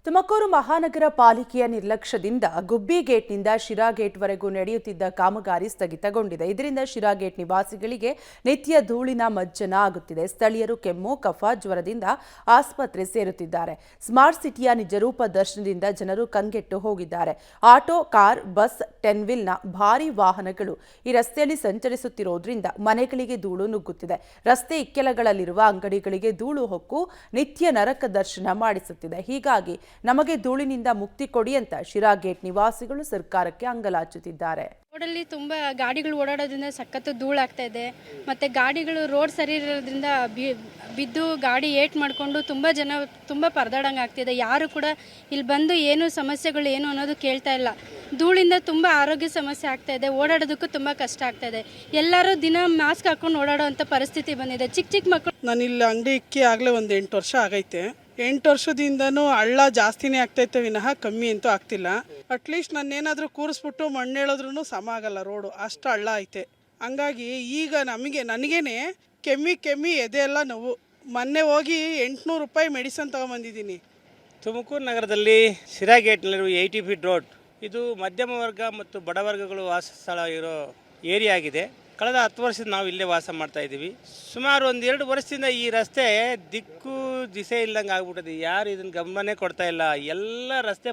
ತುಮಕೂರು ಮಹಾನಗರ ಪಾಲಿಕೆಯ ನಿರ್ಲಕ್ಷ್ಯದಿಂದ ಗುಬ್ಬಿ ಗೇಟ್ನಿಂದ ಶಿರಾ ಗೇಟ್ವರೆಗೂ ನಡೆಯುತ್ತಿದ್ದ ಕಾಮಗಾರಿ ಸ್ಥಗಿತಗೊಂಡಿದೆ. ಇದರಿಂದ ಶಿರಾ ಗೇಟ್ ನಿವಾಸಿಗಳಿಗೆ ನಿತ್ಯ ಧೂಳಿನ ಮಜ್ಜನ ಆಗುತ್ತಿದೆ. ಸ್ಥಳೀಯರು ಕೆಮ್ಮು, ಕಫ, ಜ್ವರದಿಂದ ಆಸ್ಪತ್ರೆ ಸೇರುತ್ತಿದ್ದಾರೆ. ಸ್ಮಾರ್ಟ್ ಸಿಟಿಯ ನಿಜರೂಪ ದರ್ಶನದಿಂದ ಜನರು ಕಂಗೆಟ್ಟು ಹೋಗಿದ್ದಾರೆ. ಆಟೋ, ಕಾರ್, ಬಸ್, ಟೆನ್ವಿಲ್ನ ಭಾರೀ ವಾಹನಗಳು ಈ ರಸ್ತೆಯಲ್ಲಿ ಸಂಚರಿಸುತ್ತಿರುವುದರಿಂದ ಮನೆಗಳಿಗೆ ಧೂಳು ನುಗ್ಗುತ್ತಿದೆ. ರಸ್ತೆ ಇಕ್ಕೆಲಗಳಲ್ಲಿರುವ ಅಂಗಡಿಗಳಿಗೆ ಧೂಳು ಹೊಕ್ಕು ನಿತ್ಯ ನರಕ ದರ್ಶನ ಮಾಡಿಸುತ್ತಿದೆ. ಹೀಗಾಗಿ ನಮಗೆ ಧೂಳಿನಿಂದ ಮುಕ್ತಿ ಕೊಡಿ ಅಂತ ಶಿರಾ ಗೇಟ್ ನಿವಾಸಿಗಳು ಸರ್ಕಾರಕ್ಕೆ ಅಂಗಲಾಚುತ್ತಿದ್ದಾರೆ. ರೋಡಲ್ಲಿ ತುಂಬ ಗಾಡಿಗಳು ಓಡಾಡೋದ್ರಿಂದ ಸಖತ್ತು ಧೂಳಾಗ್ತಾ ಇದೆ. ಮತ್ತು ಗಾಡಿಗಳು ರೋಡ್ ಸರಿ ಇರೋದ್ರಿಂದ ಬಿದ್ದು ಗಾಡಿ ಏಟ್ ಮಾಡಿಕೊಂಡು ತುಂಬ ಪರದಾಡಂಗೆ ಆಗ್ತಿದೆ. ಯಾರು ಕೂಡ ಇಲ್ಲಿ ಬಂದು ಏನು ಸಮಸ್ಯೆಗಳು ಏನು ಅನ್ನೋದು ಕೇಳ್ತಾ ಇಲ್ಲ. ಧೂಳಿಂದ ತುಂಬ ಆರೋಗ್ಯ ಸಮಸ್ಯೆ ಆಗ್ತಾ ಇದೆ. ಓಡಾಡೋದಕ್ಕೂ ತುಂಬ ಕಷ್ಟ ಆಗ್ತಾ ಇದೆ. ಎಲ್ಲರೂ ದಿನ ಮಾಸ್ಕ್ ಹಾಕೊಂಡು ಓಡಾಡೋ ಅಂಥ ಪರಿಸ್ಥಿತಿ ಬಂದಿದೆ. ಚಿಕ್ಕ ಮಕ್ಕಳು. ನಾನು ಇಲ್ಲಿ ಅಂಗಡಿ ಇಕ್ಕಿ ಆಗಲೇ ಒಂದು 8 ವರ್ಷ ಆಗೈತೆ. 8 ವರ್ಷದಿಂದನೂ ಹಳ್ಳ ಜಾಸ್ತಿನೇ ಆಗ್ತೈತೆ ವಿನಃ ಕಮ್ಮಿ ಅಂತೂ ಆಗ್ತಿಲ್ಲ. ಅಟ್ಲೀಸ್ಟ್ ನಾನೇನಾದರೂ ಕೂರಿಸ್ಬಿಟ್ಟು ಮಣ್ಣು ಹೇಳೋದ್ರೂ ಸಮ ಆಗಲ್ಲ. ರೋಡು ಅಷ್ಟು ಹಳ್ಳ ಐತೆ. ಹಂಗಾಗಿ ಈಗ ನನಗೇನೆ ಕೆಮ್ಮಿ ಎದೆ ಎಲ್ಲ ನೋವು. ಮೊನ್ನೆ ಹೋಗಿ 800 ರೂಪಾಯಿ ಮೆಡಿಸನ್ ತೊಗೊಂಬಂದಿದ್ದೀನಿ. ತುಮಕೂರು ನಗರದಲ್ಲಿ ಶಿರಾ ಗೇಟ್ನಲ್ಲಿರುವ 80 ಫೀಟ್ ರೋಡ್ ಇದು ಮಧ್ಯಮ ವರ್ಗ ಮತ್ತು ಬಡವರ್ಗಗಳು ವಾಸ ಸ್ಥಳ ಇರೋ ಏರಿಯಾ ಆಗಿದೆ. ಕಳೆದ 10 ವರ್ಷದಿಂದ ನಾವು ಇಲ್ಲೇ ವಾಸ ಮಾಡ್ತಾ ಇದ್ದೀವಿ. ಸುಮಾರು 1-2 ವರ್ಷದಿಂದ ಈ ರಸ್ತೆ ದಿಕ್ಕು ದಿಸೆ ಇಲ್ಲದಂಗೆ ಆಗ್ಬಿಟ್ಟಿದೆ. ಯಾರು ಇದನ್ನು ಗಮನನೇ ಕೊಡ್ತಾ ಇಲ್ಲ. ಎಲ್ಲ ರಸ್ತೆ